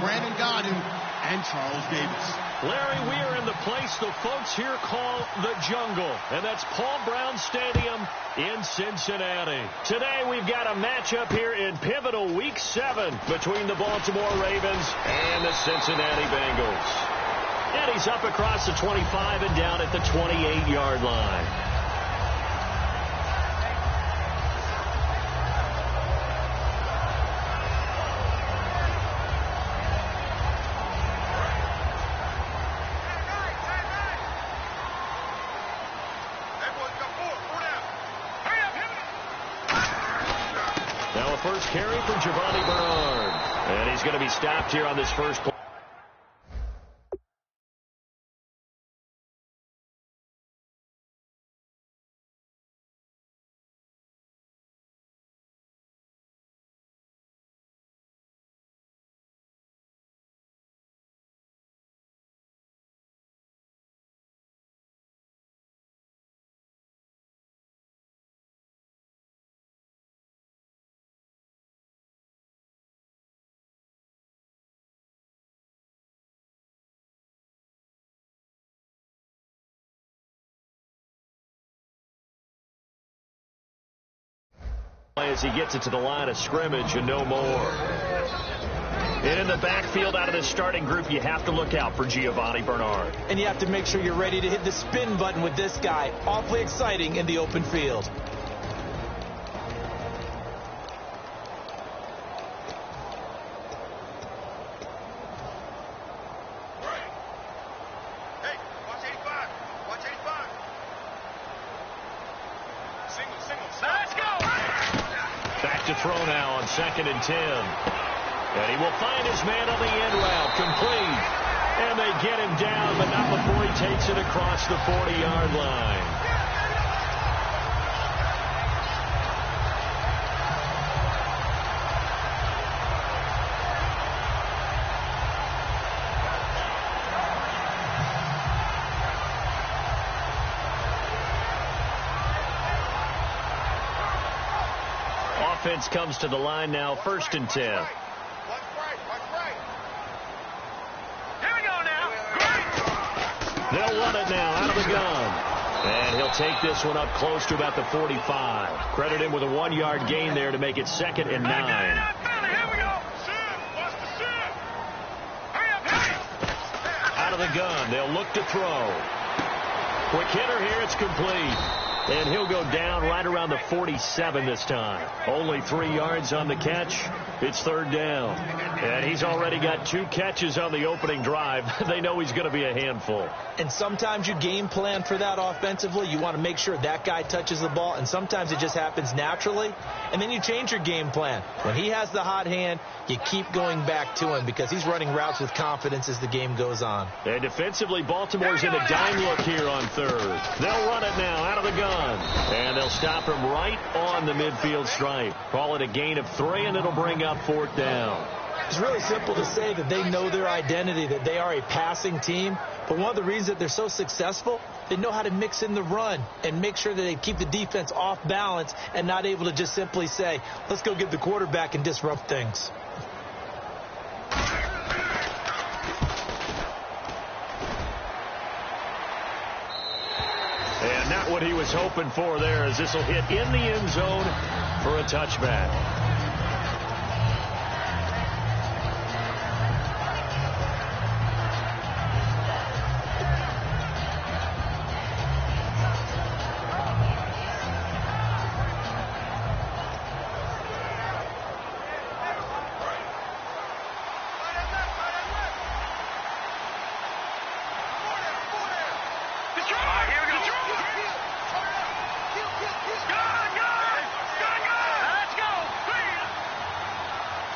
Brandon Godin and Charles Davis. Larry, we are in the place the folks here call the Jungle, and that's Paul Brown Stadium in Cincinnati. Today we've got a matchup here in pivotal Week 7 between the Baltimore Ravens and the Cincinnati Bengals. And he's up across the 25 and down at the 28-yard line. First carry from Giovanni Bernard. And he's going to be stopped here on this first play. As he gets it to the line of scrimmage and no more. And in the backfield out of the starting group, you have to look out for Giovanni Bernard. And you have to make sure you're ready to hit the spin button with this guy. Awfully exciting in the open field. To throw now on 2nd and 10. And he will find his man on the end route, complete. And they get him down, but not before he takes it across the 40-yard line. Offense comes to the line now, 1st and 10. Here we go now. They'll run it now out of the gun. And he'll take this one up close to about the 45. Credit him with a 1-yard gain there to make it 2nd and 9. Here we go. Out of the gun. They'll look to throw. Quick hitter here. It's complete. And he'll go down right around the 47 this time. Only 3 yards on the catch. It's 3rd down. And he's already got 2 catches on the opening drive. They know he's going to be a handful. And sometimes you game plan for that offensively. You want to make sure that guy touches the ball. And sometimes it just happens naturally. And then you change your game plan. When he has the hot hand, you keep going back to him because he's running routes with confidence as the game goes on. And defensively, Baltimore's in a dime look here on 3rd. They'll run it now out of the gun. And they'll stop him right on the midfield stripe. Call it a gain of 3, and it'll bring up 4th down. It's really simple to say that they know their identity, that they are a passing team. But one of the reasons that they're so successful, they know how to mix in the run and make sure that they keep the defense off balance and not able to just simply say, let's go get the quarterback and disrupt things. And not what he was hoping for there, as this will hit in the end zone for a touchback.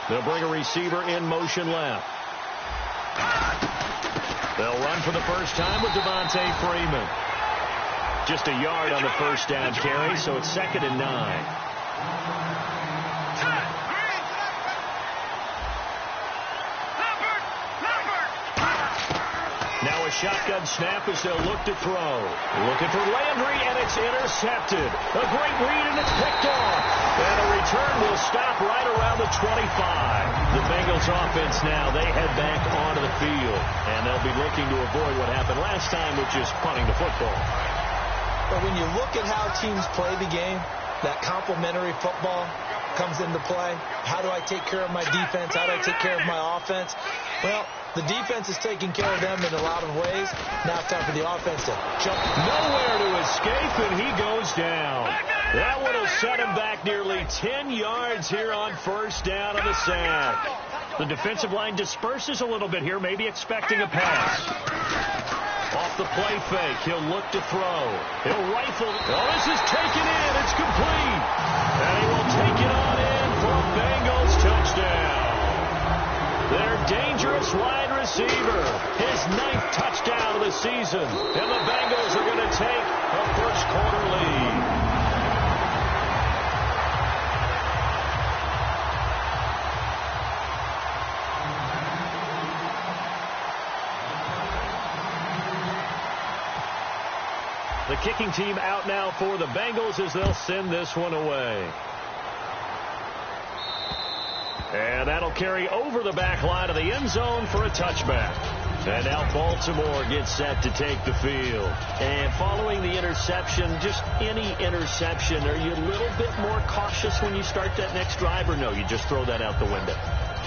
They'll bring a receiver in motion left. They'll run for the first time with Devontae Freeman. Just a yard on the first down carry, so it's 2nd and 9. Now a shotgun snap as they'll look to throw. Looking for Landry, and it's intercepted. A great read, and it's picked off. And a return will stop right around the 25. The Bengals offense now, they head back onto the field, and they'll be looking to avoid what happened last time, which is punting the football. But when you look at how teams play the game, that complementary football comes into play. How do I take care of my defense? How do I take care of my offense? Well, the defense is taking care of them in a lot of ways. Now it's time for the offense to jump. Nowhere to escape, and he goes down. That one will set him back nearly 10 yards here on first down on the sack. The defensive line disperses a little bit here, maybe expecting a pass. Off the play fake, he'll look to throw. He'll rifle. Oh, this is taken in. It's complete. And he will take it on in for a Bengals touchdown. Their dangerous wide receiver, his 9th touchdown of the season. And the Bengals are going to take a first quarter lead. The kicking team out now for the Bengals as they'll send this one away. And that'll carry over the back line of the end zone for a touchback. And now Baltimore gets set to take the field. And following the interception, just any interception, are you a little bit more cautious when you start that next drive, or no, you just throw that out the window?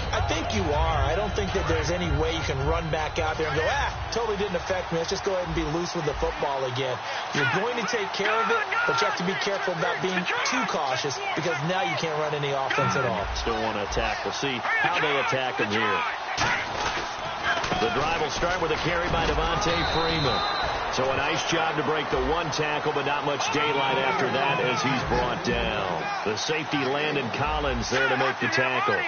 I think you are. I don't think that there's any way you can run back out there and go, totally didn't affect me. Let's just go ahead and be loose with the football again. You're going to take care of it, but you have to be careful about being too cautious because now you can't run any offense at all. Still want to attack. We'll see how they attack him here. The drive will start with a carry by Devontae Freeman. So a nice job to break the one tackle, but not much daylight after that as he's brought down. The safety Landon Collins there to make the tackle.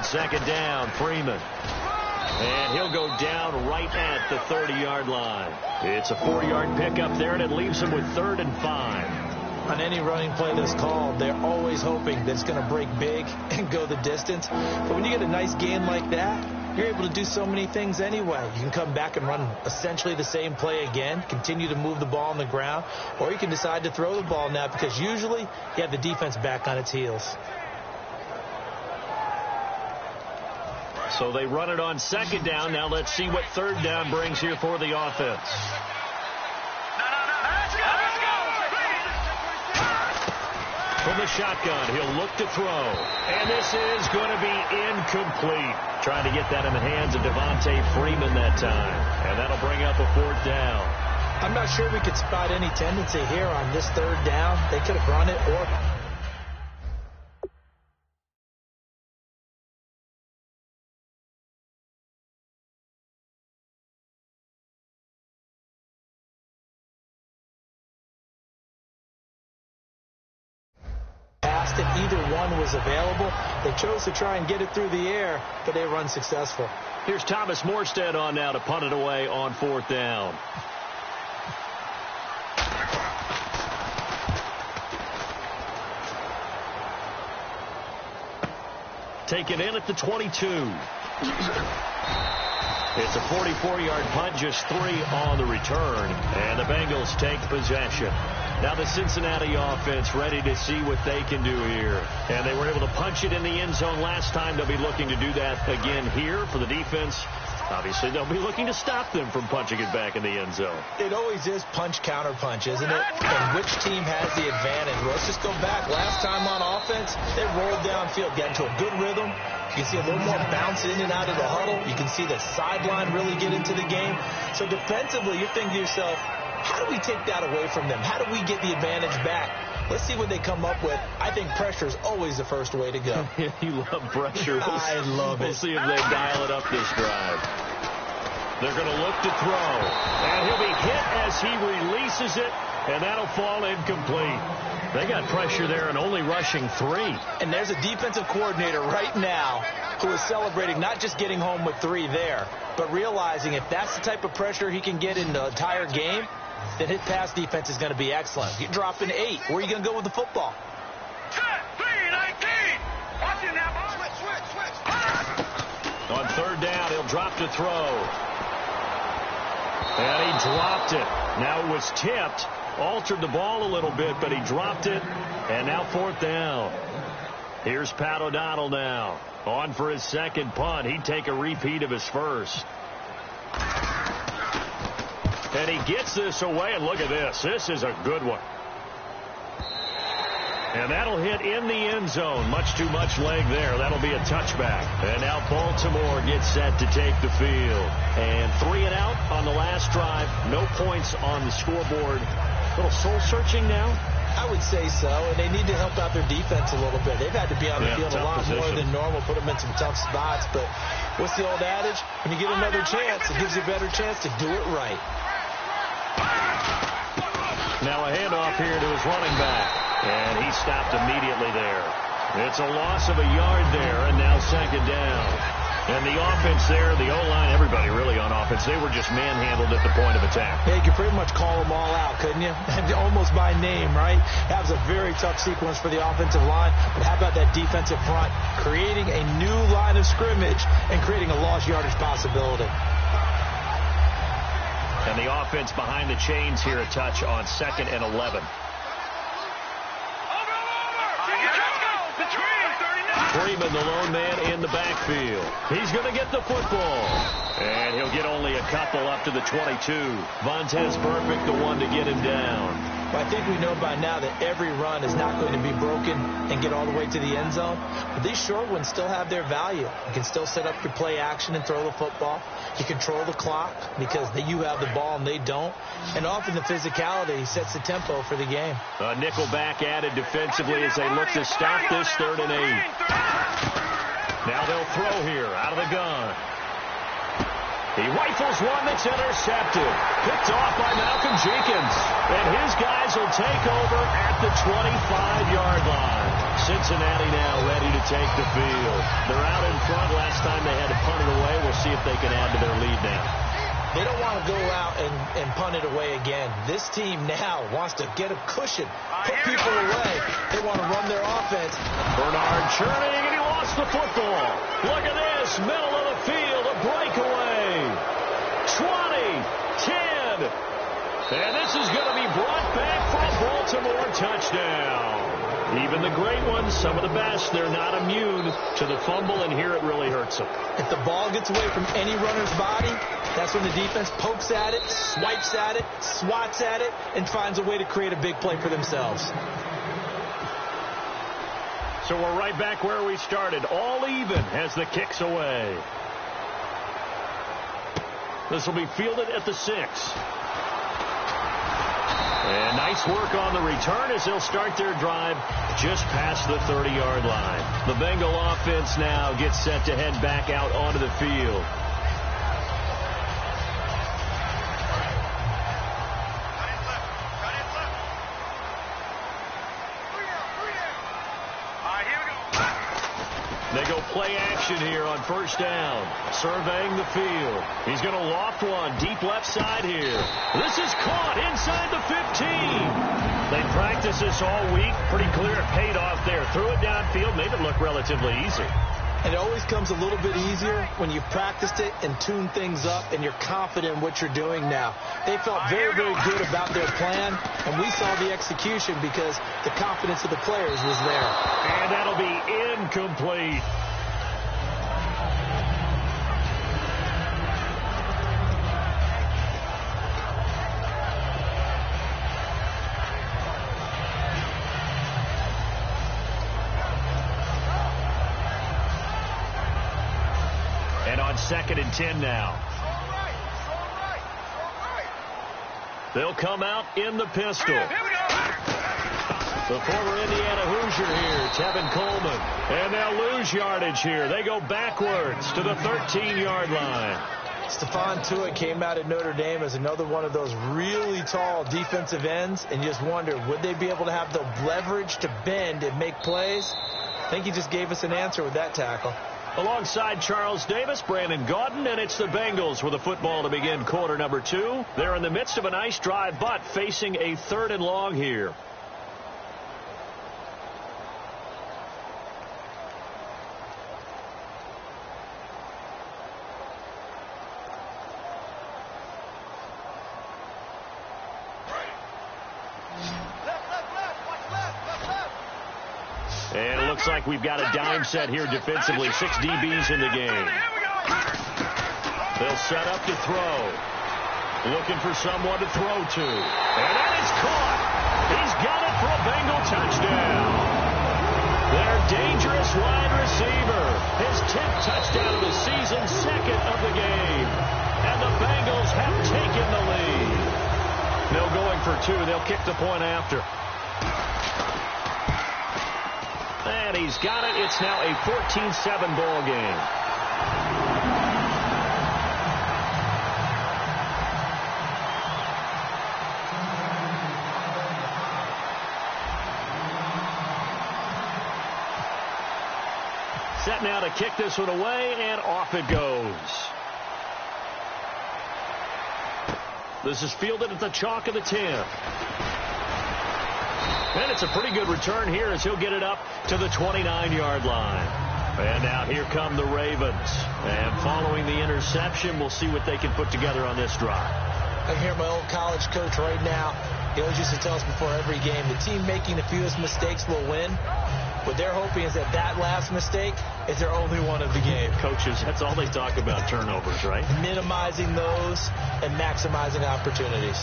Second down, Freeman. And he'll go down right at the 30-yard line. It's a 4-yard pickup there, and it leaves him with 3rd and 5. On any running play that's called, they're always hoping that it's going to break big and go the distance. But when you get a nice gain like that, you're able to do so many things anyway. You can come back and run essentially the same play again, continue to move the ball on the ground, or you can decide to throw the ball now because usually you have the defense back on its heels. So they run it on second down. Now let's see what third down brings here for the offense. From the shotgun, he'll look to throw. And this is going to be incomplete. Trying to get that in the hands of Devontae Freeman that time. And that'll bring up a 4th down. I'm not sure we could spot any tendency here on this 3rd down. They could have run it or if either one was available. They chose to try and get it through the air, but they were unsuccessful. Here's Thomas Morstead on now to punt it away on 4th down. Taken in at the 22. It's a 44-yard punt, just 3 on the return, and the Bengals take possession. Now the Cincinnati offense ready to see what they can do here. And they were able to punch it in the end zone last time. They'll be looking to do that again here for the defense. Obviously, they'll be looking to stop them from punching it back in the end zone. It always is punch-counter-punch, isn't it? And which team has the advantage? Well, let's just go back. Last time on offense, they rolled downfield, got into a good rhythm. You can see a little more bounce in and out of the huddle. You can see the sideline really get into the game. So defensively, you're thinking to yourself, how do we take that away from them? How do we get the advantage back? Let's see what they come up with. I think pressure is always the first way to go. You love pressure. I love it. We'll see if they dial it up this drive. They're going to look to throw. And he'll be hit as he releases it, and that'll fall incomplete. They got pressure there and only rushing 3. And there's a defensive coordinator right now who is celebrating not just getting home with 3 there, but realizing if that's the type of pressure he can get in the entire game, then his pass defense is going to be excellent. You're dropping 8. Where are you going to go with the football? On 3rd down, he'll drop to throw. And he dropped it. Now it was tipped. Altered the ball a little bit, but he dropped it. And now 4th down. Here's Pat O'Donnell now. On for his 2nd punt. He'd take a repeat of his first. And he gets this away, and look at this. This is a good one. And that'll hit in the end zone. Much too much leg there. That'll be a touchback. And now Baltimore gets set to take the field. And 3 and out on the last drive. No points on the scoreboard. A little soul-searching now? I would say so, and they need to help out their defense a little bit. They've had to be on the field a lot more than normal, put them in some tough spots. But what's the old adage? When you get another chance, it gives you a better chance to do it right. Now a handoff here to his running back. And he stopped immediately there. It's a loss of a yard there, and now 2nd down. And the offense there, the O-line, everybody really on offense, they were just manhandled at the point of attack. Yeah, you could pretty much call them all out, couldn't you? Almost by name, right? That was a very tough sequence for the offensive line. But how about that defensive front? Creating a new line of scrimmage and creating a lost yardage possibility. And the offense behind the chains here a touch on 2nd and 11. Freeman, the lone man in the backfield. He's going to get the football. And he'll get only a couple up to the 22. Vontez Burfict, the one to get him down. Well, I think we know by now that every run is not going to be broken and get all the way to the end zone. But these short ones still have their value. You can still set up your play action and throw the football. You control the clock because you have the ball and they don't. And often the physicality sets the tempo for the game. A nickel back added defensively as they look to stop this 3rd and 8. Now they'll throw here out of the gun. He rifles one that's intercepted. Picked off by Malcolm Jenkins. And his guys will take over at the 25-yard line. Cincinnati now ready to take the field. They're out in front. Last time they had to punt it away. We'll see if they can add to their lead now. They don't want to go out and punt it away again. This team now wants to get a cushion, put people away. They want to run their offense. Bernard churning, and he lost the football. Look at this, middle of the field, a breakaway. 20, 10. And this is going to be brought back for a Baltimore touchdown. Even the great ones, some of the best, they're not immune to the fumble, and here it really hurts them. If the ball gets away from any runner's body, that's when the defense pokes at it, swipes at it, swats at it, and finds a way to create a big play for themselves. So we're right back where we started, all even as the kick's away. This will be fielded at the 6. And nice work on the return as they'll start their drive just past the 30-yard line. The Bengal offense now gets set to head back out onto the field. They go play action here on 1st down. Surveying the field. He's going to loft one deep left side here. This is caught inside the 15. They practiced this all week. Pretty clear it paid off there. Threw it downfield, made it look relatively easy. And it always comes a little bit easier when you've practiced it and tuned things up and you're confident in what you're doing now. They felt very, very good about their plan, and we saw the execution because the confidence of the players was there. And that'll be incomplete. And on 2nd and 10 now. They'll come out in the pistol. The former Indiana Hoosier here, Tevin Coleman. And they'll lose yardage here. They go backwards to the 13-yard line. Stephon Tuitt came out at Notre Dame as another one of those really tall defensive ends, and you just wonder, would they be able to have the leverage to bend and make plays? I think he just gave us an answer with that tackle. Alongside Charles Davis, Brandon Gaudin, and it's the Bengals with the football to begin quarter number 2. They're in the midst of a nice drive, but facing a 3rd and long here. And it looks like we've got a dime set here defensively. 6 DBs in the game. They'll set up to throw. Looking for someone to throw to. And that is caught. He's got it for a Bengal touchdown. Their dangerous wide receiver. His 10th touchdown of the season, 2nd of the game. And the Bengals have taken the lead. No going for 2. They'll kick the point after. And he's got it. It's now a 14-7 ball game. Set now to kick this one away, and off it goes. This is fielded at the chalk of the 10. And it's a pretty good return here as he'll get it up to the 29-yard line. And now here come the Ravens. And following the interception, we'll see what they can put together on this drive. I hear my old college coach right now. He always used to tell us before every game, the team making the fewest mistakes will win. What they're hoping is that last mistake is their only one of the game. Coaches, that's all they talk about, turnovers, right? Minimizing those and maximizing opportunities.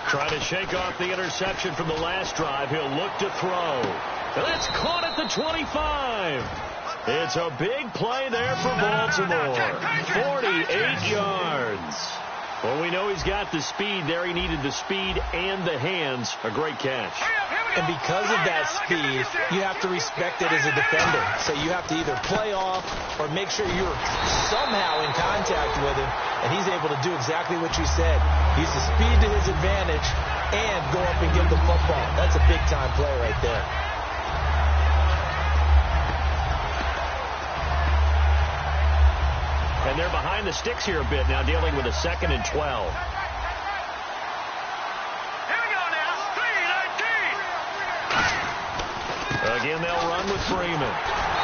Trying to shake off the interception from the last drive. He'll look to throw. And that's caught at the 25. It's a big play there for Baltimore. 48 yards. Well, we know he's got the speed there. He needed the speed and the hands. A great catch. And because of that speed, you have to respect it as a defender. So you have to either play off or make sure you're somehow in contact with him. And he's able to do exactly what you said. Use the speed to his advantage and go up and get the football. That's a big-time play right there. And they're behind the sticks here a bit now, dealing with a 2nd and 12. Again, they'll run with Freeman.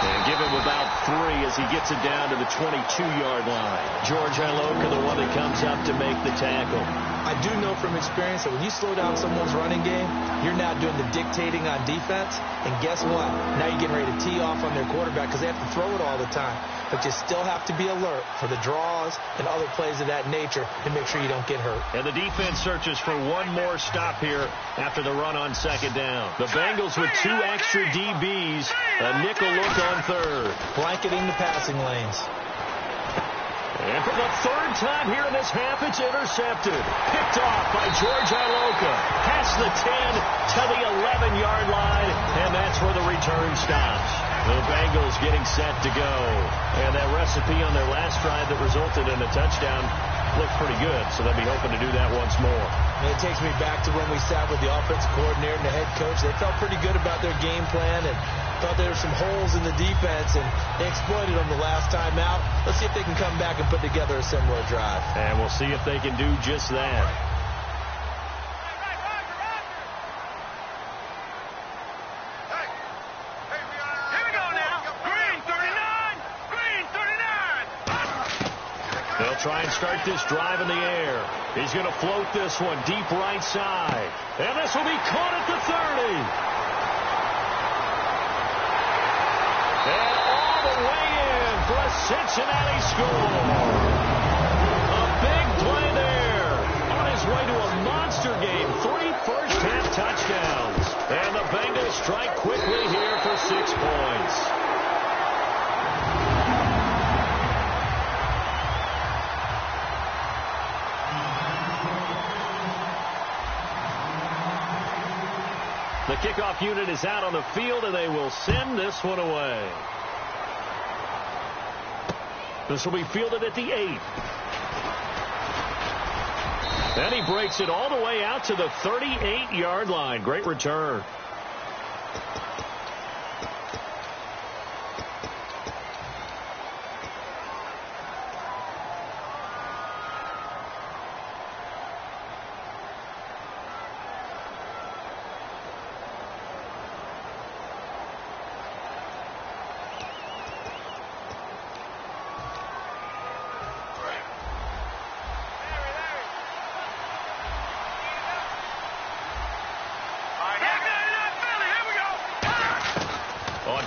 And give him about 3 as he gets it down to the 22-yard line. George Iloka, the one that comes up to make the tackle. I do know from experience that when you slow down someone's running game, you're now doing the dictating on defense. And guess what? Now you're getting ready to tee off on their quarterback because they have to throw it all the time. But you still have to be alert for the draws and other plays of that nature to make sure you don't get hurt. And the defense searches for one more stop here after the run on 2nd down. The Bengals with 2 extra DBs. A nickel look on 3rd. Blanketing the passing lanes. And for the 3rd time here in this half, it's intercepted. Picked off by George Iloka. Past the 10 to the 11-yard line, and that's where the return stops. The Bengals getting set to go. And that recipe on their last drive that resulted in a touchdown looked pretty good, so they'll be hoping to do that once more. And it takes me back to when we sat with the offensive coordinator and the head coach. They felt pretty good about their game plan and thought there were some holes in the defense, and they exploited them the last time out. Let's see if they can come back and put together a similar drive. And we'll see if they can do just that. They'll try and start this drive in the air. He's going to float this one deep right side. And this will be caught at the 30. And all the way in for a Cincinnati score. A big play there. On his way to a monster game. 3 first-half touchdowns. And the Bengals strike quickly here for 6 points. The kickoff unit is out on the field, and they will send this one away. This will be fielded at the 8. And he breaks it all the way out to the 38-yard line. Great return.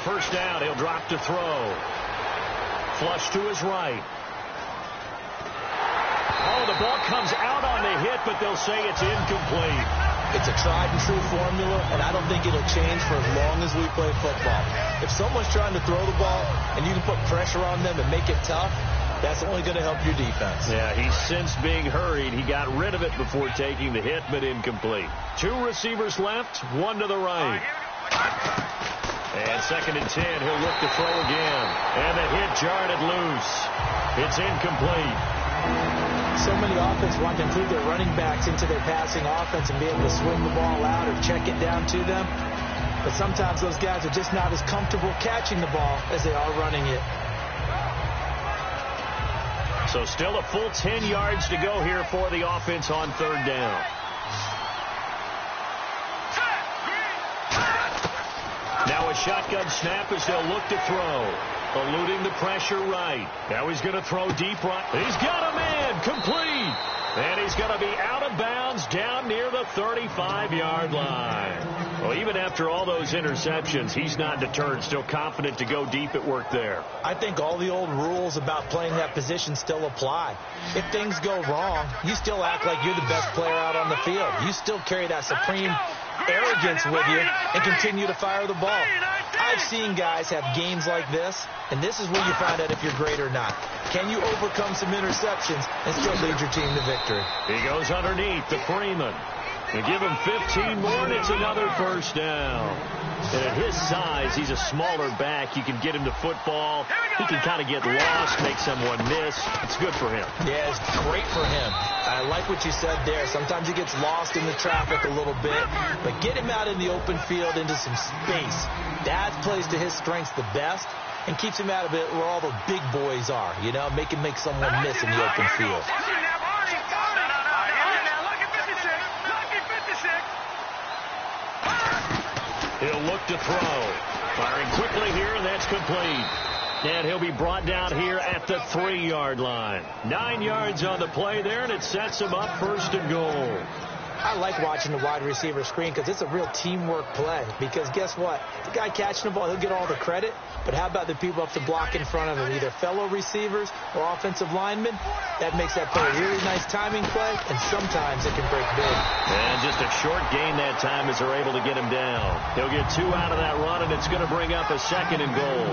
First down, he'll drop to throw. Flush to his right. Oh, the ball comes out on the hit, but they'll say it's incomplete. It's a tried-and-true formula, and I don't think it'll change for as long as we play football. If someone's trying to throw the ball, and you can put pressure on them and make it tough, that's only going to help your defense. Yeah, he's since being hurried. He got rid of it before taking the hit, but incomplete. 2 receivers left, 1 to the right. And 2nd and 10, he'll look to throw again. And the hit jarred it loose. It's incomplete. So many offenses want to include their running backs into their passing offense and be able to swing the ball out or check it down to them. But sometimes those guys are just not as comfortable catching the ball as they are running it. So still a full 10 yards to go here for the offense on 3rd down. Now a shotgun snap as they'll look to throw. Eluding the pressure right. Now he's going to throw deep right. He's got a man. Complete. And he's going to be out of bounds down near the 35-yard line. Well, even after all those interceptions, he's not deterred. Still confident to go deep at work there. I think all the old rules about playing that position still apply. If things go wrong, you still act like you're the best player out on the field. You still carry that supreme arrogance with you and continue to fire the ball. I've seen guys have games like this, and this is where you find out if you're great or not. Can you overcome some interceptions and still lead your team to victory? He goes underneath to Freeman. They give him 15 more, and it's another first down. And at his size, he's a smaller back. You can get him to football. He can kind of get lost, make someone miss. It's good for him. Yeah, it's great for him. I like what you said there. Sometimes he gets lost in the traffic a little bit, but get him out in the open field into some space. That plays to his strengths the best and keeps him out of it where all the big boys are, you know, make someone miss in the open field. He'll look to throw. Firing quickly here, and that's complete. And he'll be brought down here at the 3-yard line. 9 yards on the play there, and it sets him up 1st and goal. I like watching the wide receiver screen because it's a real teamwork play. Because guess what? The guy catching the ball, he'll get all the credit. But how about the people up to block in front of him, either fellow receivers or offensive linemen? That makes that play a really nice timing play, and sometimes it can break big. And just a short gain that time as they're able to get him down. He'll get 2 out of that run, and it's going to bring up a 2nd and goal.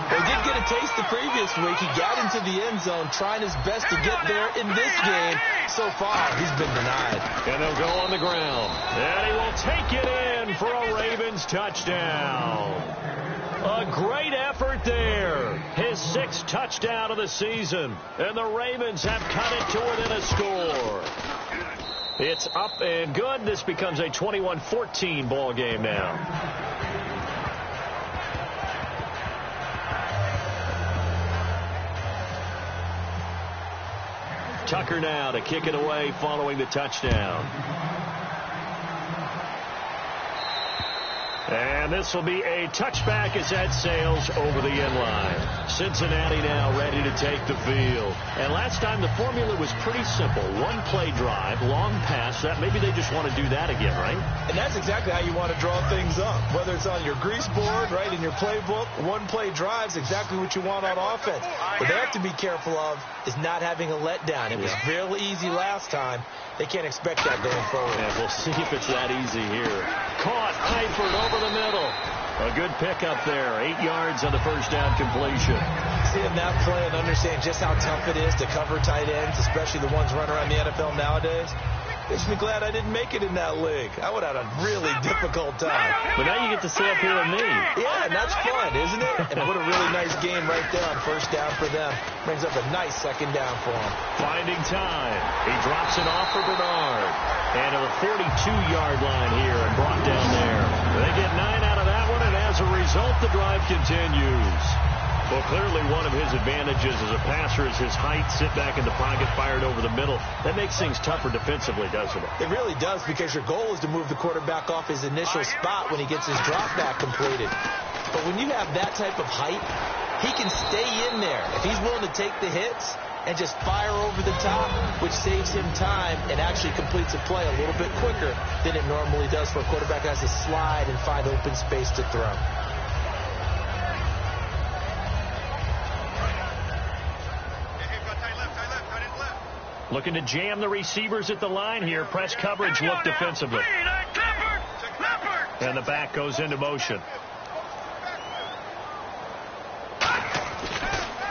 He did get a taste the previous week. He got into the end zone trying his best to get there in this game. So far, he's been denied. And they'll go on the ground. And he will take it in for a Ravens touchdown. A great effort there. His 6th touchdown of the season. And the Ravens have cut it to within a score. It's up and good. This becomes a 21-14 ball game now. Tucker now to kick it away following the touchdown. And this will be a touchback as that sails over the end line. Cincinnati now ready to take the field. And last time the formula was pretty simple. 1-play drive, long pass. That maybe they just want to do that again, right? And that's exactly how you want to draw things up. Whether it's on your grease board, right, in your playbook, 1-play drive's exactly what you want on offense. What they have to be careful of is not having a letdown. It was fairly easy last time. They can't expect that going forward. Yeah, we'll see if it's that easy here. Caught, Eifert over the middle. A good pickup there. 8 yards on the first down completion. Seeing that play and understand just how tough it is to cover tight ends, especially the ones running around the NFL nowadays. Makes me glad I didn't make it in that league. I would have had a really difficult time. But now you get to sit up here with me. Yeah, and that's fun, isn't it? And what a really nice game right there on first down for them. Brings up a nice second down for them. Finding time. He drops it off for Bernard. And to the 42-yard line here and brought down there. They get 9 out of that one, and as a result, the drive continues. Well, clearly one of his advantages as a passer is his height, sit back in the pocket, fired over the middle. That makes things tougher defensively, doesn't it? It really does, because your goal is to move the quarterback off his initial spot when he gets his drop back completed. But when you have that type of height, he can stay in there. If he's willing to take the hits and just fire over the top, which saves him time and actually completes a play a little bit quicker than it normally does for a quarterback who has to slide and find open space to throw. Looking to jam the receivers at the line here. Press coverage look defensively. And the back goes into motion.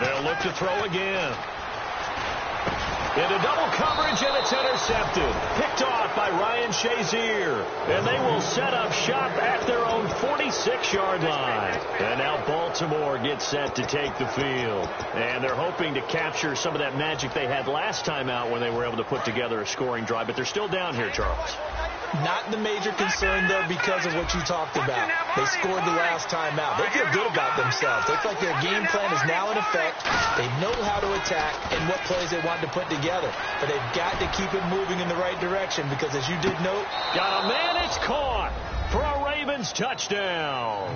They'll look to throw again. Into double coverage, and it's intercepted. Picked off by Ryan Shazier. And they will set up shop at their own 46-yard line. And now Baltimore gets set to take the field. And they're hoping to capture some of that magic they had last time out when they were able to put together a scoring drive. But they're still down here, Charles. Not the major concern, though, because of what you talked about. They scored the last time out. They feel good about themselves. They feel like their game plan is now in effect. They know how to attack and what plays they want to put together. But they've got to keep it moving in the right direction because, as you did note, got a man, it's caught for a Ravens touchdown.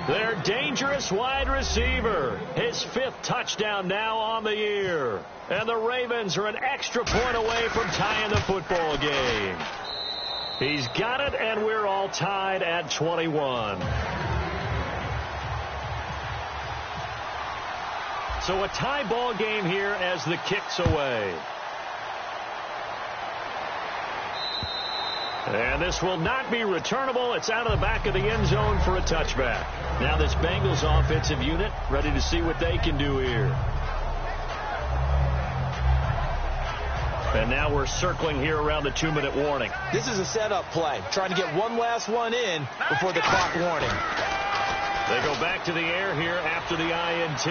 Their dangerous wide receiver. His 5th touchdown now on the year. And the Ravens are an extra point away from tying the football game. He's got it, and we're all tied at 21. So a tie ball game here as the kick's away. And this will not be returnable. It's out of the back of the end zone for a touchback. Now this Bengals offensive unit ready to see what they can do here. And now we're circling here around the 2-minute warning. This is a setup play, trying to get one last one in before the clock warning. They go back to the air here after the INT.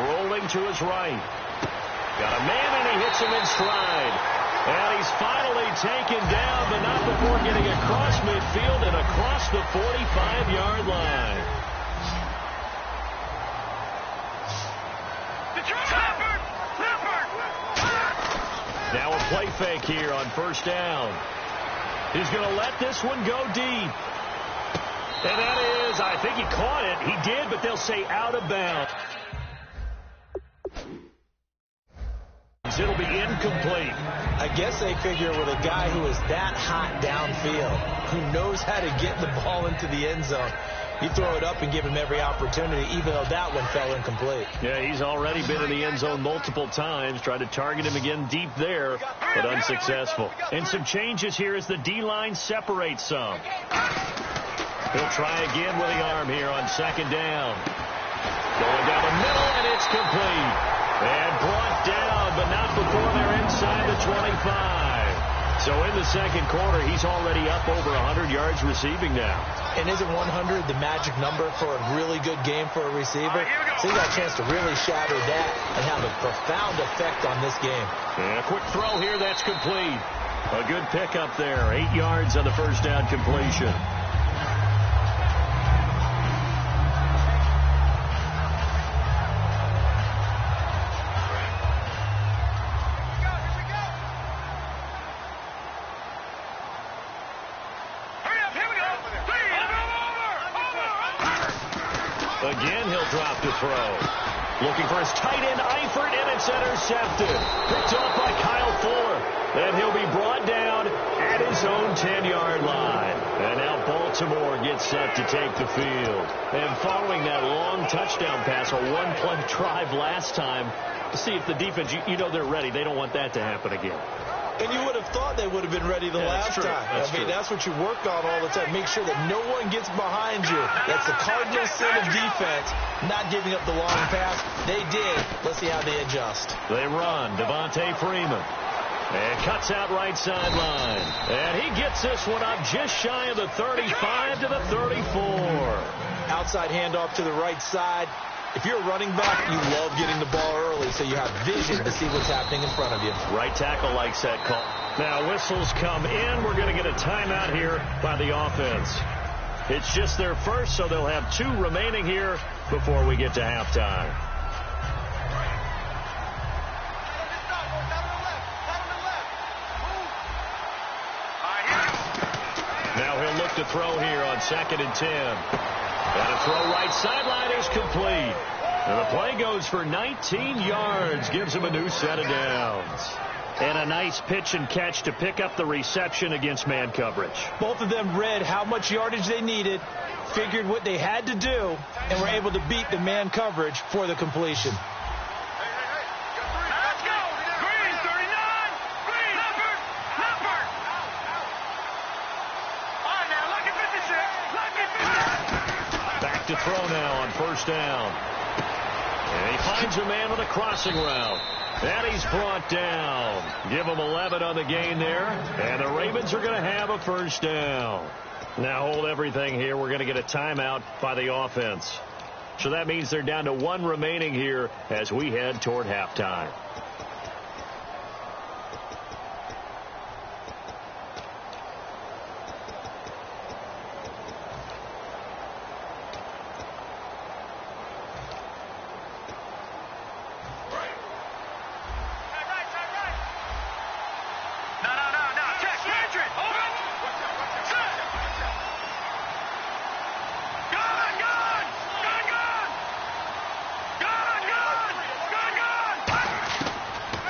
Rolling to his right. Got a man, and he hits him in stride. And he's finally taken down, but not before getting across midfield and across the 45-yard line. Now a play fake here on first down. He's going to let this one go deep. And that is, I think he caught it. He did, but they'll say out of bounds. It'll be incomplete. I guess they figure with a guy who is that hot downfield, who knows how to get the ball into the end zone, you throw it up and give him every opportunity, even though that one fell incomplete. Yeah, he's already been in the end zone multiple times. Tried to target him again deep there, but unsuccessful. And some changes here as the D-line separates some. He'll try again with the arm here on second down. Going down the middle, and it's complete. And brought down, but not before they're inside the 25. So in the second quarter, he's already up over 100 yards receiving now. And isn't 100 the magic number for a really good game for a receiver? So he got a chance to really shatter that and have a profound effect on this game. And a quick throw here, that's complete. A good pickup there. 8 yards on the first down completion. Again, he'll drop to throw. Looking for his tight end, Eifert, and it's intercepted. Picked off by Kyle Fuller. And he'll be brought down at his own 10-yard line. And now Baltimore gets set to take the field. And following that long touchdown pass, a one-play drive last time, to see if the defense, you know they're ready. They don't want that to happen again. And you would have thought they would have been ready the last time. That's what you work on all the time. Make sure that no one gets behind you. That's the cardinal sin of defense, not giving up the long pass. They did. Let's see how they adjust. They run. Devontae Freeman. And cuts out right sideline. And he gets this one up just shy of the 35 to the 34. Outside handoff to the right side. If you're a running back, you love getting the ball early so you have vision to see what's happening in front of you. Right tackle likes that call. Now whistles come in. We're going to get a timeout here by the offense. It's just their first, so they'll have 2 remaining here before we get to halftime. Now he'll look to throw here on 2nd and 10. And a throw right sideline is complete. And the play goes for 19 yards. Gives him a new set of downs. And a nice pitch and catch to pick up the reception against man coverage. Both of them read how much yardage they needed, figured what they had to do, and were able to beat the man coverage for the completion. Let's go. Green, 39. Green. Leopard. All right, now, lucky 56. Back to throw now on 1st down. And he finds a man with a crossing route. And he's brought down. Give him 11 on the gain there. And the Ravens are going to have a 1st down. Now hold everything here. We're going to get a timeout by the offense. So that means they're down to 1 remaining here as we head toward halftime.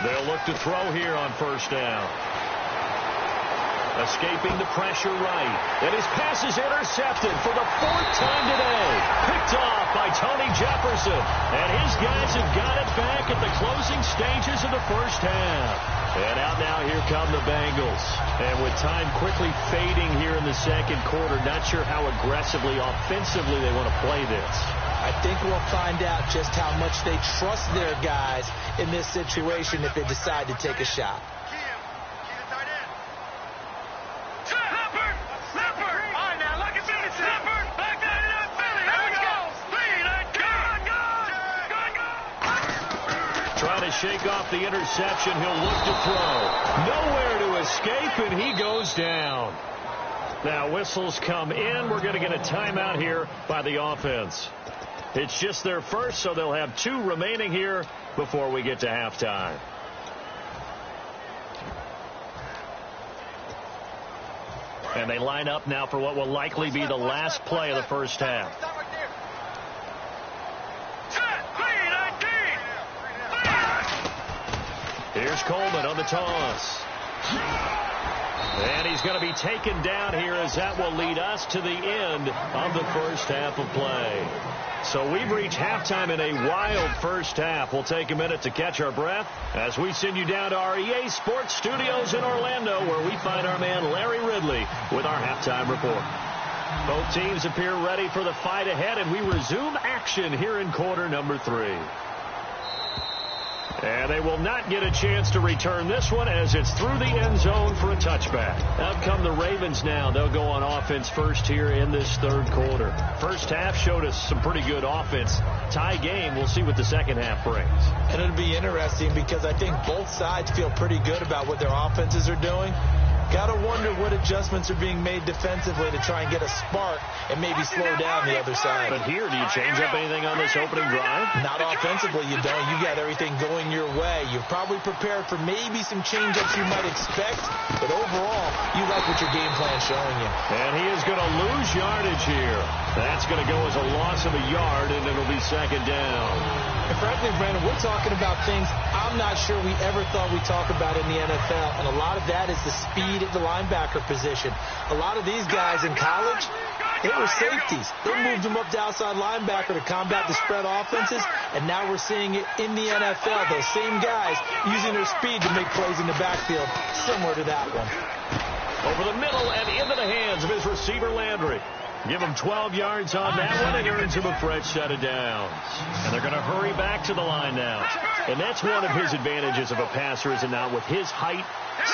They'll look to throw here on 1st down. Escaping the pressure right. And his pass is intercepted for the 4th time today. Picked off by Tony Jefferson. And his guys have got it back at the closing stages of the 1st half. And out now, here come the Bengals. And with time quickly fading here in the 2nd quarter, not sure how aggressively, offensively they want to play this. I think we'll find out just how much they trust their guys in this situation if they decide to take a shot. Trying to shake off the interception. He'll look to throw. Nowhere to escape, and he goes down. Now whistles come in. We're going to get a timeout here by the offense. It's just their first, so they'll have 2 remaining here before we get to halftime. And they line up now for what will likely be the last play of the 1st half. Here's Coleman on the toss. And he's going to be taken down here as that will lead us to the end of the 1st half of play. So we've reached halftime in a wild 1st half. We'll take a minute to catch our breath as we send you down to our EA Sports Studios in Orlando, where we find our man Larry Ridley with our halftime report. Both teams appear ready for the fight ahead, and we resume action here in quarter number 3. And they will not get a chance to return this one as it's through the end zone for a touchback. Out come the Ravens now. They'll go on offense first here in this 3rd quarter. 1st half showed us some pretty good offense. Tie game. We'll see what the 2nd half brings. And it'll be interesting because I think both sides feel pretty good about what their offenses are doing. Got to wonder what adjustments are being made defensively to try and get a spark and maybe slow down the other side. But here, do you change up anything on this opening drive? Not offensively, you don't. You got everything going your way. You've probably prepared for maybe some change-ups you might expect, but overall, you like what your game plan's showing you. And he is going to lose yardage here. That's going to go as a loss of a yard, and it'll be 2nd down. And frankly, Brandon, we're talking about things I'm not sure we ever thought we'd talk about in the NFL, and a lot of that is the speed at the linebacker position. A lot of these guys in college, they were safeties. They moved them up to outside linebacker to combat the spread offenses, and now we're seeing it in the NFL. Those same guys using their speed to make plays in the backfield, similar to that one. Over the middle and into the hands of his receiver, Landry. Give him 12 yards on that one and earns him a fresh set of downs. And they're going to hurry back to the line now. And that's one of his advantages of a passer, is it not? With his height,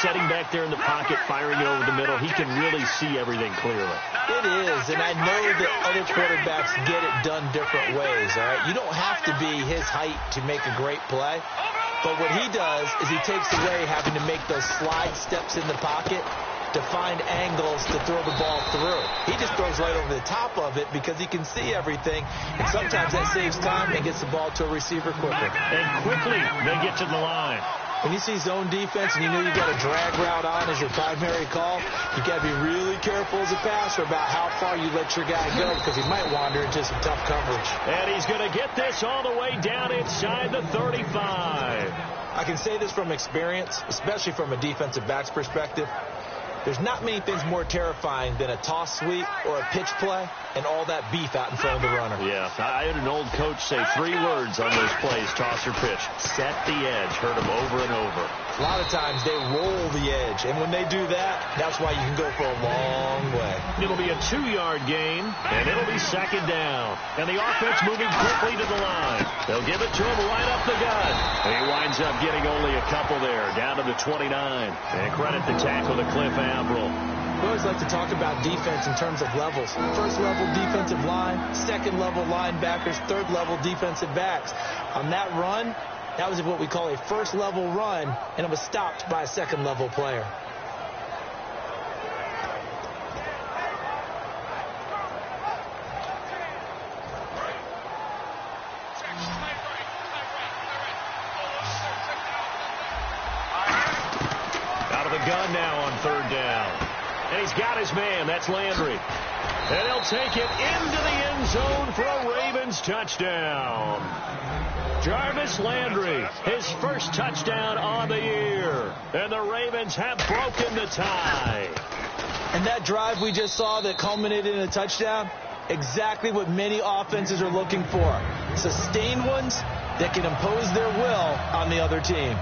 setting back there in the pocket, firing it over the middle, he can really see everything clearly. It is, and I know that other quarterbacks get it done different ways, all right? You don't have to be his height to make a great play. But what he does is he takes away having to make those slide steps in the pocket to find angles to throw the ball through. He just throws right over the top of it because he can see everything, and sometimes that saves time and gets the ball to a receiver quicker. And quickly they get to the line. When you see zone defense and you know you've got a drag route on as your primary call, you got to be really careful as a passer about how far you let your guy go, because he might wander into some tough coverage. And he's going to get this all the way down inside the 35. I can say this from experience, especially from a defensive back's perspective. There's not many things more terrifying than a toss sweep or a pitch play and all that beef out in front of the runner. Yeah, I had an old coach say 3 words on those plays, toss or pitch. Set the edge. Heard him over and over. A lot of times they roll the edge, and when they do that, that's why you can go for a long way. It'll be a 2-yard gain, and it'll be second down. And the offense moving quickly to the line. They'll give it to him right up the gut. And he winds up getting only a couple there, down to the 29. And credit the tackle to Cliff Averill. We always like to talk about defense in terms of levels. First level defensive line, second level linebackers, third level defensive backs. On that run, that was what we call a first level run, and it was stopped by a second level player. Out of the gun now on third down. And he's got his man. That's Landry. And he'll take it into the end zone for a Ravens touchdown. Jarvis Landry, his first touchdown on the year. And the Ravens have broken the tie. And that drive we just saw that culminated in a touchdown, exactly what many offenses are looking for. Sustained ones that can impose their will on the other team.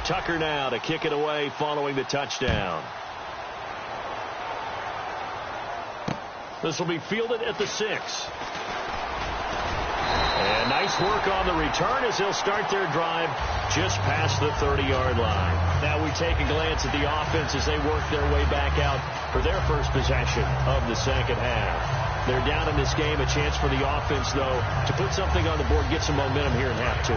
Tucker now to kick it away following the touchdown. This will be fielded at the 6. And nice work on the return as they'll start their drive just past the 30-yard line. Now we take a glance at the offense as they work their way back out for their first possession of the second half. They're down in this game. A chance for the offense, though, to put something on the board, get some momentum here in half 2.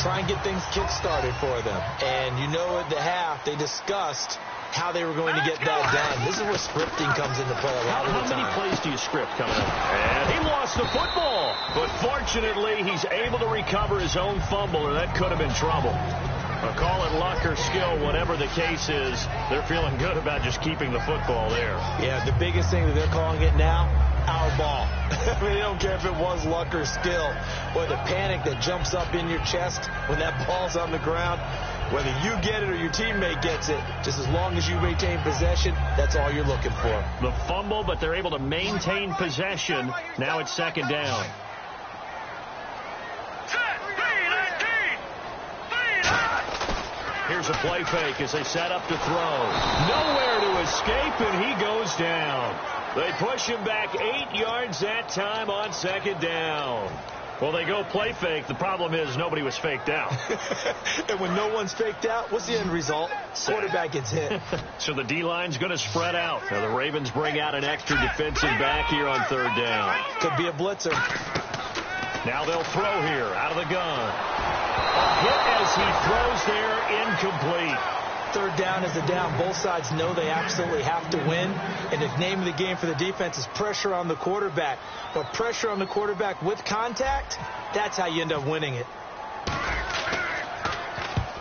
Try and get things kick-started for them. And you know at the half, they discussed how they were going to get that done. This is where scripting comes into play a lot of the time. How many plays do you script coming up? And he lost the football. But fortunately, he's able to recover his own fumble, or that could have been trouble. But call it luck or skill, whatever the case is, they're feeling good about just keeping the football there. Yeah, the biggest thing that they're calling it now, our ball. I mean, they don't care if it was luck or skill, or the panic that jumps up in your chest when that ball's on the ground. Whether you get it or your teammate gets it, just as long as you retain possession, that's all you're looking for. The fumble, but they're able to maintain possession. Now it's second down. Here's a play fake as they set up to throw. Nowhere to escape, and he goes down. They push him back 8 yards that time on second down. Well, they go play fake. The problem is nobody was faked out. And when no one's faked out, what's the end result? Quarterback gets hit. So the D-line's going to spread out. Now the Ravens bring out an extra defensive back here on third down. Could be a blitzer. Now they'll throw here out of the gun. A hit as he throws there, incomplete. Third down is a down. Both sides know they absolutely have to win. And the name of the game for the defense is pressure on the quarterback. But pressure on the quarterback with contact, that's how you end up winning it.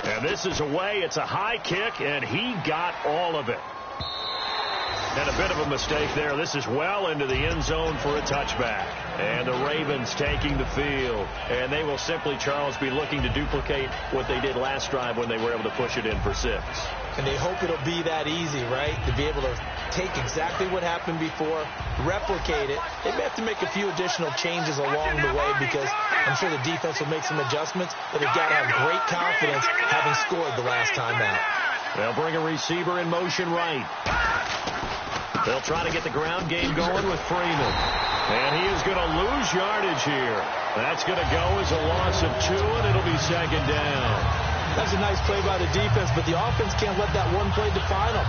And this is away. It's a high kick, and he got all of it. And a bit of a mistake there. This is well into the end zone for a touchback. And the Ravens taking the field. And they will simply, Charles, be looking to duplicate what they did last drive when they were able to push it in for 6. And they hope it'll be that easy, right? To be able to take exactly what happened before, replicate it. They may have to make a few additional changes along the way because I'm sure the defense will make some adjustments, but they've got to have great confidence having scored the last time out. They'll bring a receiver in motion right. They'll try to get the ground game going with Freeman. And he is going to lose yardage here. That's going to go as a loss of 2, and it'll be second down. That's a nice play by the defense, but the offense can't let that one play define them.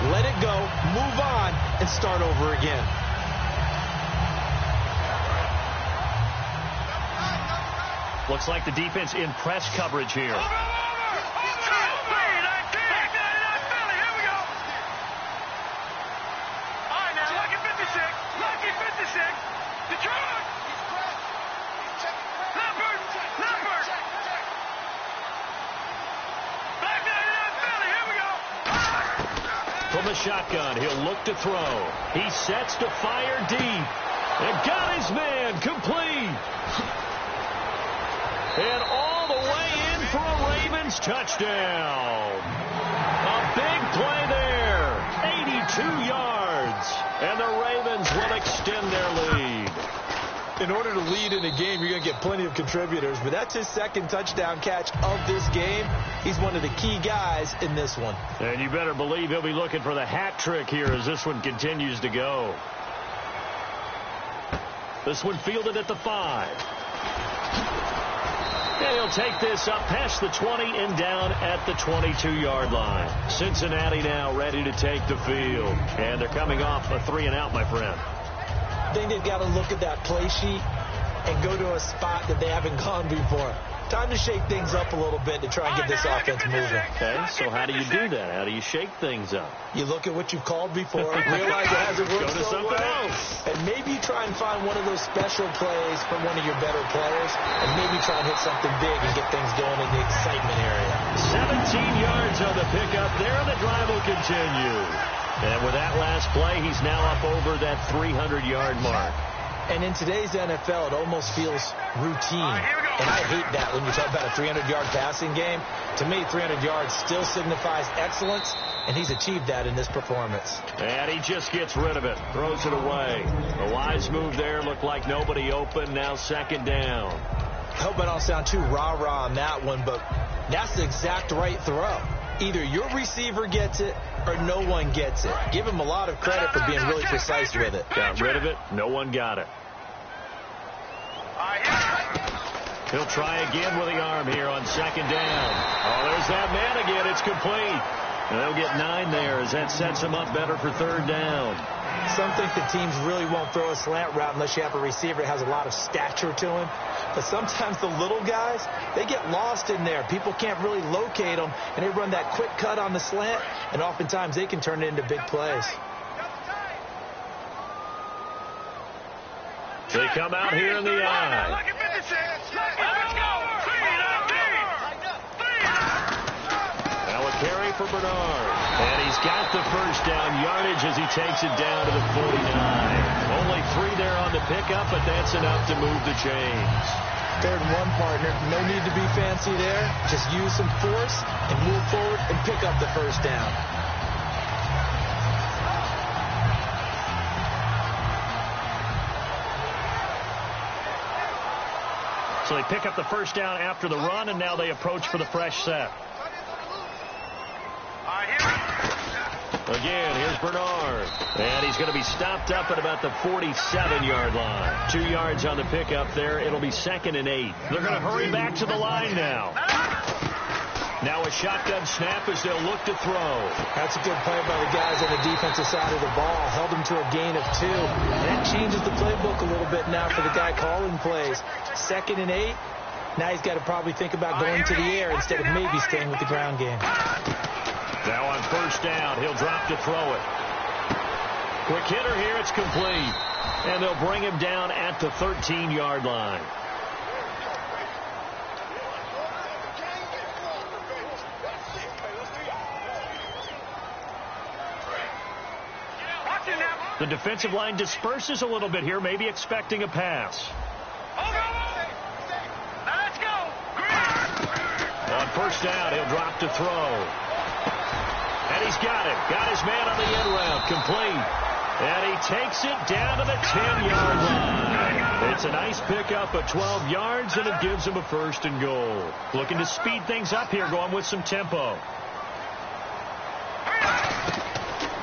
Let it go, move on, and start over again. Looks like the defense in press coverage here. From the shotgun, he'll look to throw. He sets to fire deep. And got his man complete. And all the way in for a Ravens touchdown. A big play there. 82 yards. And the Ravens will extend their lead. In order to lead in a game, you're going to get plenty of contributors, but that's his second touchdown catch of this game. He's one of the key guys in this one. And you better believe he'll be looking for the hat trick here as this one continues to go. This one fielded at the 5. And he'll take this up past the 20 and down at the 22-yard line. Cincinnati now ready to take the field. And they're coming off a 3-and-out, my friend. I think they've got to look at that play sheet and go to a spot that they haven't gone before. Time to shake things up a little bit to try and get this offense moving. Okay, so how do you do that? How do you shake things up? You look at what you've called before, realize it hasn't worked so well, and maybe you try and find one of those special plays from one of your better players, and maybe try and hit something big and get things going in the excitement area. 17 yards on the pickup there, and the drive will continue. And with that last play, he's now up over that 300-yard mark. And in today's NFL, it almost feels routine. And I hate that when you talk about a 300-yard passing game. To me, 300 yards still signifies excellence, and he's achieved that in this performance. And he just gets rid of it, throws it away. A wise move there, looked like nobody open, now second down. I hope I don't sound too rah-rah on that one, but that's the exact right throw. Either your receiver gets it or no one gets it. Give him a lot of credit for being really precise with it. Got rid of it. No one got it. He'll try again with the arm here on second down. Oh, there's that man again. It's complete. And they'll get 9 there as that sets him up better for third down. Some think the teams really won't throw a slant route unless you have a receiver that has a lot of stature to him. But sometimes the little guys, they get lost in there. People can't really locate them, and they run that quick cut on the slant, and oftentimes they can turn it into big plays. They come out here in the eye. Now a carry for Bernard. And he's got the first down yardage as he takes it down to the 49. Only 3 there on the pickup, but that's enough to move the chains. 3rd and 1, partner. No need to be fancy there. Just use some force and move forward and pick up the first down. So they pick up the first down after the run, and now they approach for the fresh set. Again, here's Bernard. And he's going to be stopped up at about the 47-yard line. 2 yards on the pickup there. It'll be 2nd and 8. They're going to hurry back to the line now. Now a shotgun snap as they'll look to throw. That's a good play by the guys on the defensive side of the ball. Held him to a gain of 2. And that changes the playbook a little bit now for the guy calling plays. 2nd and 8. Now he's got to probably think about going to the air instead of maybe staying with the ground game. Now on first down, he'll drop to throw it. Quick hitter here, it's complete. And they'll bring him down at the 13-yard line. The defensive line disperses a little bit here, maybe expecting a pass. On first down, he'll drop to throw. And he's got it. Got his man on the end route. Complete. And he takes it down to the 10-yard line. It's a nice pickup of 12 yards, and it gives him a 1st and goal. Looking to speed things up here, going with some tempo.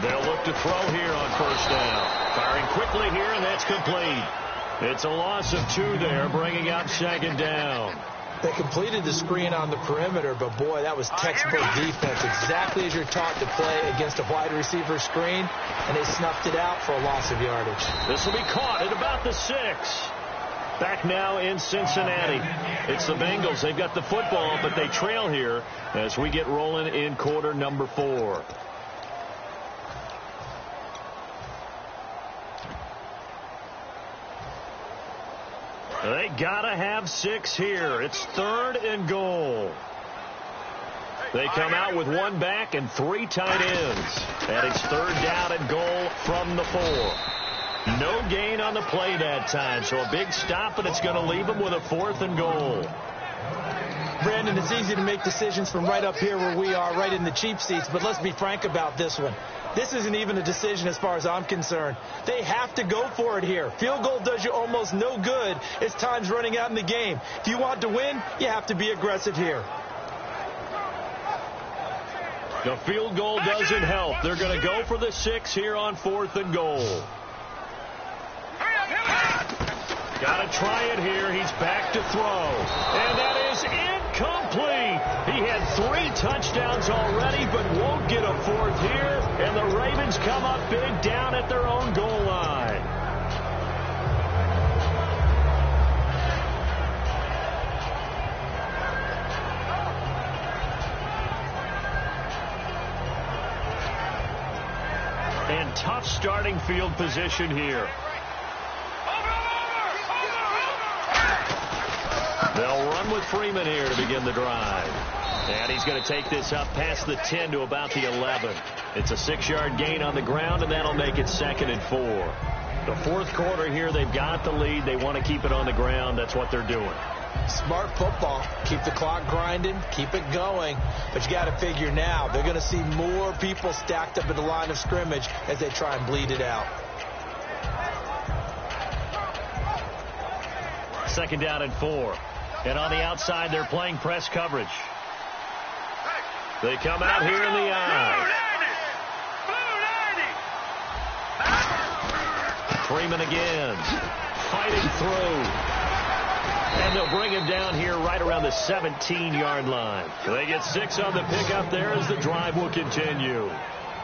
They'll look to throw here on first down. Firing quickly here, and that's complete. It's a loss of 2 there, bringing up second down. They completed the screen on the perimeter, but, boy, that was textbook defense, exactly as you're taught to play against a wide receiver screen, and they snuffed it out for a loss of yardage. This will be caught at about the 6. Back now in Cincinnati. It's the Bengals. They've got the football, but they trail here as we get rolling in quarter number 4. They gotta have 6 here. It's 3rd and goal. They come out with 1 back and 3 tight ends. And it's 3rd down and goal from the 4. No gain on the play that time, so a big stop, and it's going to leave them with a 4th and goal. Brandon, it's easy to make decisions from right up here where we are, right in the cheap seats, but let's be frank about this one. This isn't even a decision as far as I'm concerned. They have to go for it here. Field goal does you almost no good as time's running out in the game. If you want to win, you have to be aggressive here. The field goal doesn't help. They're going to go for the 6 here on 4th and goal. Got to try it here. He's back to throw. And that is incomplete. He had 3 touchdowns already, but won't get a 4th here. And the Ravens come up big down at their own goal line. And tough starting field position here. They'll run with Freeman here to begin the drive. And he's going to take this up past the 10 to about the 11. It's a 6-yard gain on the ground, and that'll make it 2nd and 4. The 4th quarter here, they've got the lead. They want to keep it on the ground. That's what they're doing. Smart football. Keep the clock grinding. Keep it going. But you got to figure now, they're going to see more people stacked up at the line of scrimmage as they try and bleed it out. 2nd down and 4. And on the outside, they're playing press coverage. They come out here in the eye. Freeman again. Fighting through. And they'll bring him down here right around the 17-yard line. They get 6 on the pickup there as the drive will continue.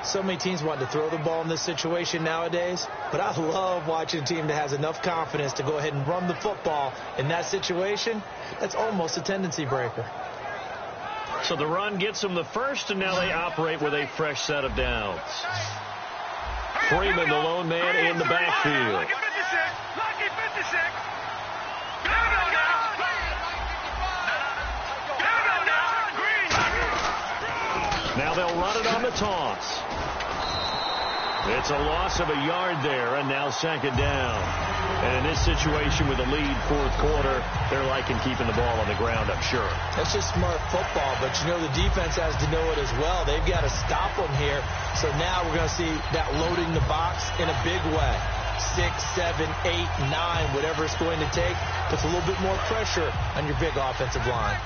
So many teams want to throw the ball in this situation nowadays, but I love watching a team that has enough confidence to go ahead and run the football in that situation. That's almost a tendency breaker. So the run gets them the first, and now they operate with a fresh set of downs. Freeman, the lone man in the backfield. Now they'll run it on the toss. It's a loss of a yard there, and now 2nd down. And in this situation with the lead 4th quarter, they're liking keeping the ball on the ground, I'm sure. That's just smart football, but you know the defense has to know it as well. They've got to stop them here. So now we're going to see that loading the box in a big way. 6, 7, 8, 9, whatever it's going to take, puts a little bit more pressure on your big offensive line.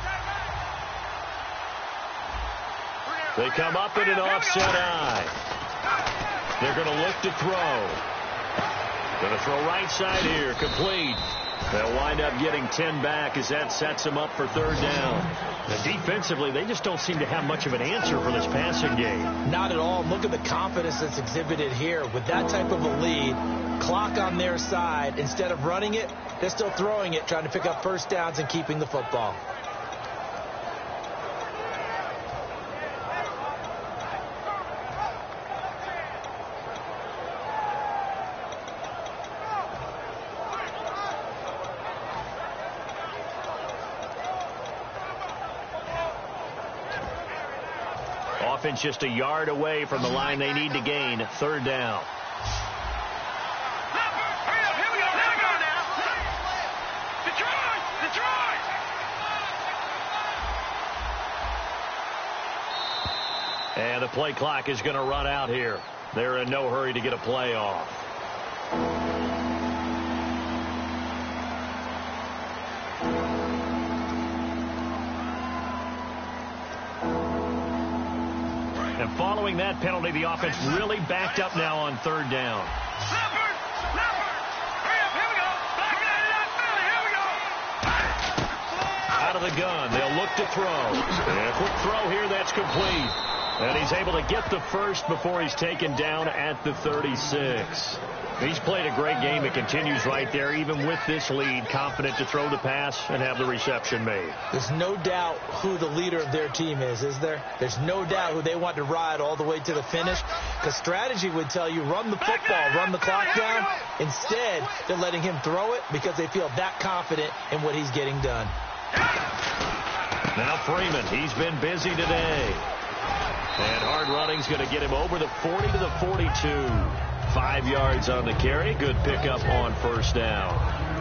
They come up in an offset eye. They're going to look to throw. Going to throw right side here, complete. They'll wind up getting 10 back as that sets them up for 3rd down. And defensively, they just don't seem to have much of an answer for this passing game. Not at all. Look at the confidence that's exhibited here. With that type of a lead, clock on their side, instead of running it, they're still throwing it, trying to pick up first downs and keeping the football. Offense just a yard away from the line they need to gain. 3rd down. And the play clock is going to run out here. They're in no hurry to get a play off. And following following that penalty, the offense really backed up now on third down. Out of the gun, they'll look to throw. And a quick throw here, that's complete. And he's able to get the first before he's taken down at the 36. He's played a great game. It continues right there, even with this lead, confident to throw the pass and have the reception made. There's no doubt who the leader of their team is there? There's no doubt who they want to ride all the way to the finish. Because strategy would tell you, run the football, run the clock down. Instead, they're letting him throw it because they feel that confident in what he's getting done. Now Freeman, he's been busy today. And hard running's going to get him over the 40 to the 42. 5 yards on the carry. Good pickup on first down.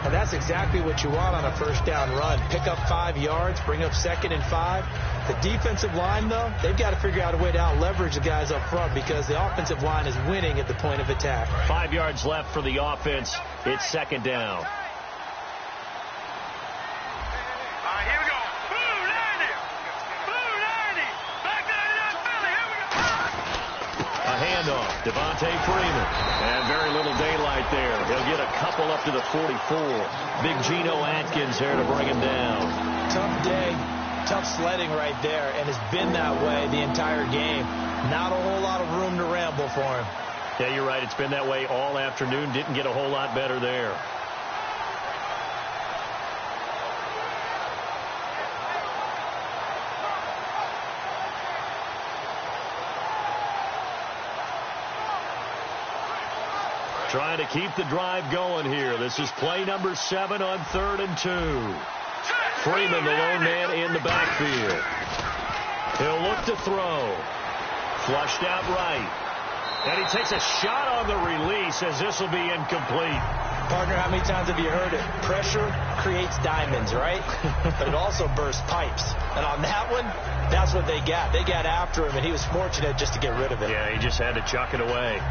And that's exactly what you want on a first down run. Pick up 5 yards, bring up 2nd and 5. The defensive line, though, they've got to figure out a way to out-leverage the guys up front because the offensive line is winning at the point of attack. 5 yards left for the offense. It's 2nd down. Handoff, Devontae Freeman. And very little daylight there. He'll get a couple up to the 44. Big Geno Atkins there to bring him down. Tough day, tough sledding right there, and it's been that way the entire game. Not a whole lot of room to ramble for him. Yeah, you're right. It's been that way all afternoon. Didn't get a whole lot better there. Trying to keep the drive going here. This is play number 7 on 3rd and 2. Freeman, the lone man in the backfield. He'll look to throw. Flushed out right. And he takes a shot on the release as this will be incomplete. Partner, how many times have you heard it? Pressure creates diamonds, right? But it also bursts pipes. And on that one, that's what they got. They got after him, and he was fortunate just to get rid of it. Yeah, he just had to chuck it away.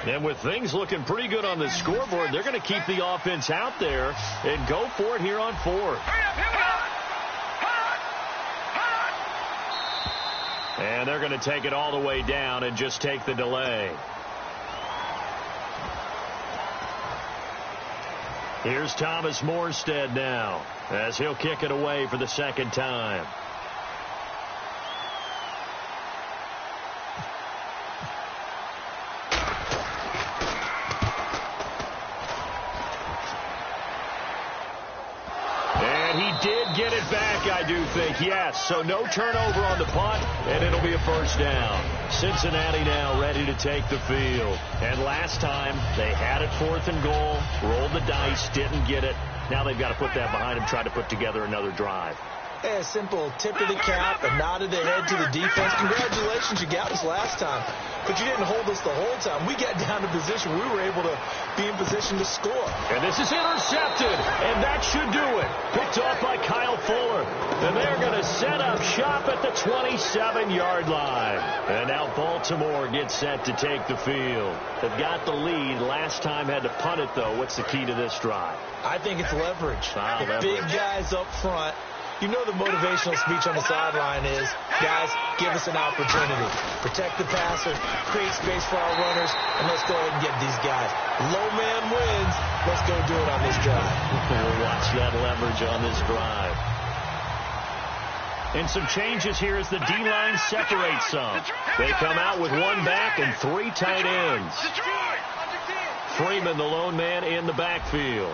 And with things looking pretty good on the scoreboard, they're going to keep the offense out there and go for it here on 4th. And they're going to take it all the way down and just take the delay. Here's Thomas Morstead now as he'll kick it away for the 2nd time. Get it back, I do think, yes. So no turnover on the punt, and it'll be a first down. Cincinnati now ready to take the field. And last time, they had it 4th and goal, rolled the dice, didn't get it. Now they've got to put that behind them, try to put together another drive. A simple tip of the cap, a nod of the head to the defense. Congratulations, you got us last time. But you didn't hold us the whole time. We got down to position. We were able to be in position to score. And this is intercepted, and that should do it. Picked off by Kyle Fuller. And they're going to set up shop at the 27-yard line. And now Baltimore gets set to take the field. They've got the lead. Last time had to punt it, though. What's the key to this drive? I think it's leverage. Leverage. Big guys up front. You know the motivational speech on the sideline is, guys, give us an opportunity. Protect the passer, create space for our runners, and let's go ahead and get these guys. Low man wins. Let's go do it on this drive. We'll watch that leverage on this drive. And some changes here as the D-line separates some. They come out with 1 back and 3 tight ends. Freeman, the lone man in the backfield.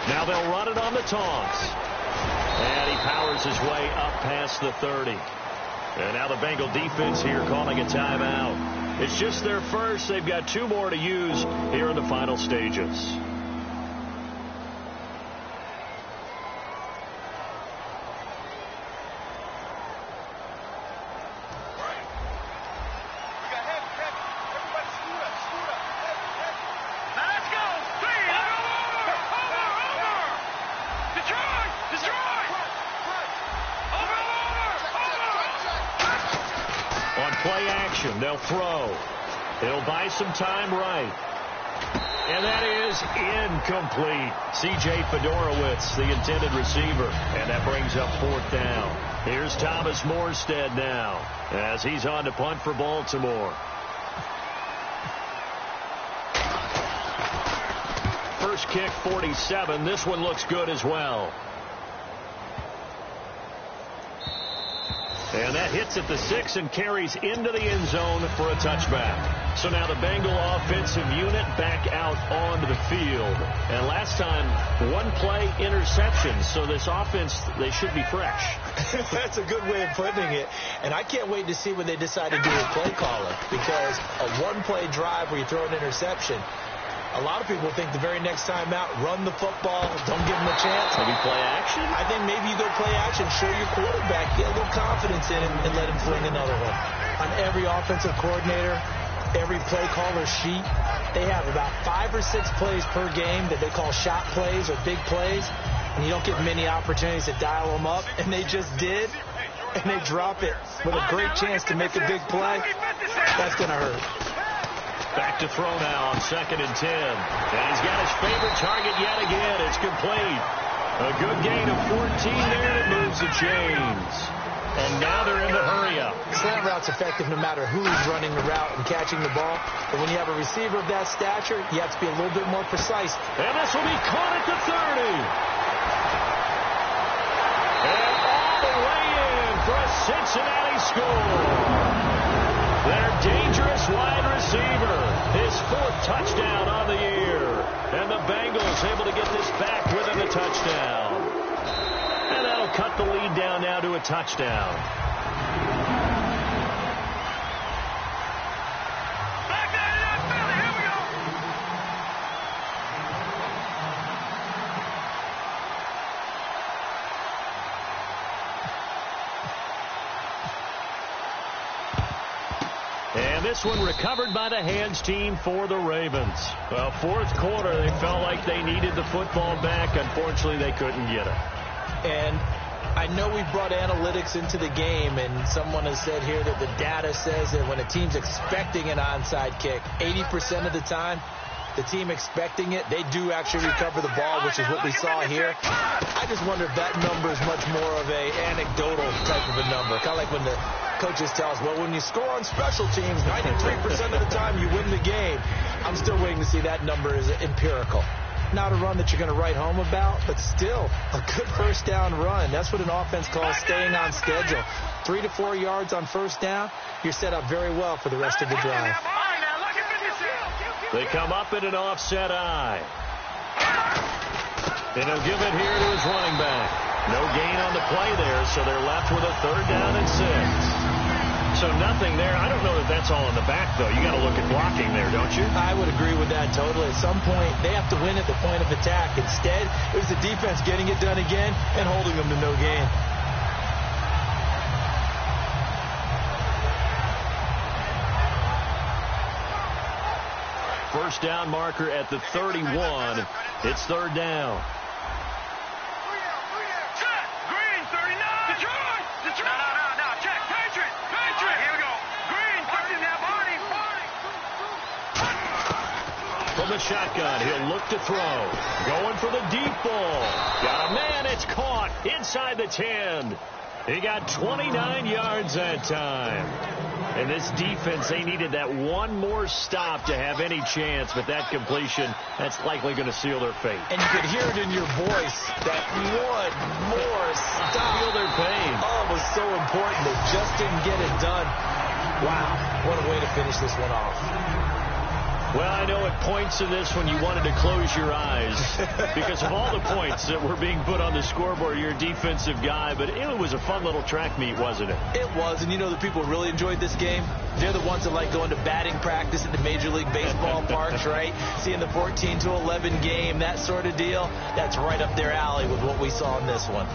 Now they'll run it on the toss. And he powers his way up past the 30. And now the Bengal defense here calling a timeout. It's just their first. They've got 2 more to use here in the final stages. On play action, they'll throw. They'll buy some time right. And that is incomplete. C.J. Fedorowicz, the intended receiver. And that brings up 4th down. Here's Thomas Morstead now as he's on to punt for Baltimore. First kick, 47. This one looks good as well. And that hits at the 6 and carries into the end zone for a touchback. So now the Bengal offensive unit back out onto the field. And last time, 1 play interception. So this offense, they should be fresh. That's a good way of putting it. And I can't wait to see when they decide to do a play caller. Because a 1-play drive where you throw an interception, a lot of people think the very next time out, run the football, don't give them a chance. Maybe play action? I think maybe you go play action, show your quarterback, get a little confidence in him, and let him fling another one. On every offensive coordinator, every play caller sheet, they have about 5 or 6 plays per game that they call shot plays or big plays, and you don't get many opportunities to dial them up, and they just did, and they drop it with a great chance to make a big play. That's going to hurt. Back to throw now on 2nd and 10. And he's got his favorite target yet again. It's complete. A good gain of 14 there that moves the chains. And now they're in the hurry-up. Slant route's effective no matter who's running the route and catching the ball. But when you have a receiver of that stature, you have to be a little bit more precise. And this will be caught at the 30. And all the way in for a Cincinnati score. Their dangerous wide receiver, his 4th touchdown on the year. And the Bengals able to get this back within a touchdown. And that'll cut the lead down now to a touchdown. Back there, Philly, here we go. And this one recovered by the hands team for the Ravens. Well, 4th quarter, they felt like they needed the football back. Unfortunately, they couldn't get it. And I know we brought analytics into the game, and someone has said here that the data says that when a team's expecting an onside kick, 80% of the time, the team expecting it, they do actually recover the ball, which is what we saw here. I just wonder if that number is much more of a anecdotal type of a number. Kind of like when the coaches tell us, well, when you score on special teams, 93% of the time you win the game. I'm still waiting to see that number is empirical. Not a run that you're going to write home about, but still a good first down run. That's what an offense calls staying on schedule. 3 to 4 yards on first down, you're set up very well for the rest of the drive. They come up in an offset eye. And he'll give it here to his running back. No gain on the play there, so they're left with a 3rd down and 6. So nothing there. I don't know that that's all in the back, though. You got to look at blocking there, don't you? I would agree with that totally. At some point, they have to win at the point of attack. Instead, it was the defense getting it done again and holding them to no gain. First down marker at the 31. It's 3rd down. Green, 39. Detroit. No. Check. Patriot. Here we go. Green, 30. Now, Barney. From the shotgun, he'll look to throw. Going for the deep ball. Got a man. It's caught inside the 10. He got 29 yards that time. And this defense, they needed that one more stop to have any chance, but that completion, that's likely going to seal their fate. And you could hear it in your voice, that one more stop. Feel their pain. Oh, it was so important. They just didn't get it done. Wow, what a way to finish this one off. Well, I know at points in this when you wanted to close your eyes because of all the points that were being put on the scoreboard. You're a defensive guy, but it was a fun little track meet, wasn't it? It was, and you know the people who really enjoyed this game? They're the ones that like going to batting practice at the Major League Baseball parks, right? Seeing the 14-11 game, that sort of deal. That's right up their alley with what we saw in this one.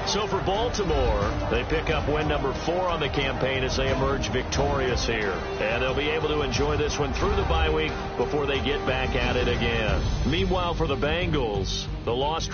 So for Baltimore, they pick up win number 4 on the campaign as they emerge victorious here. And they'll be able to enjoy this one through the bye week before they get back at it again. Meanwhile, for the Bengals, the loss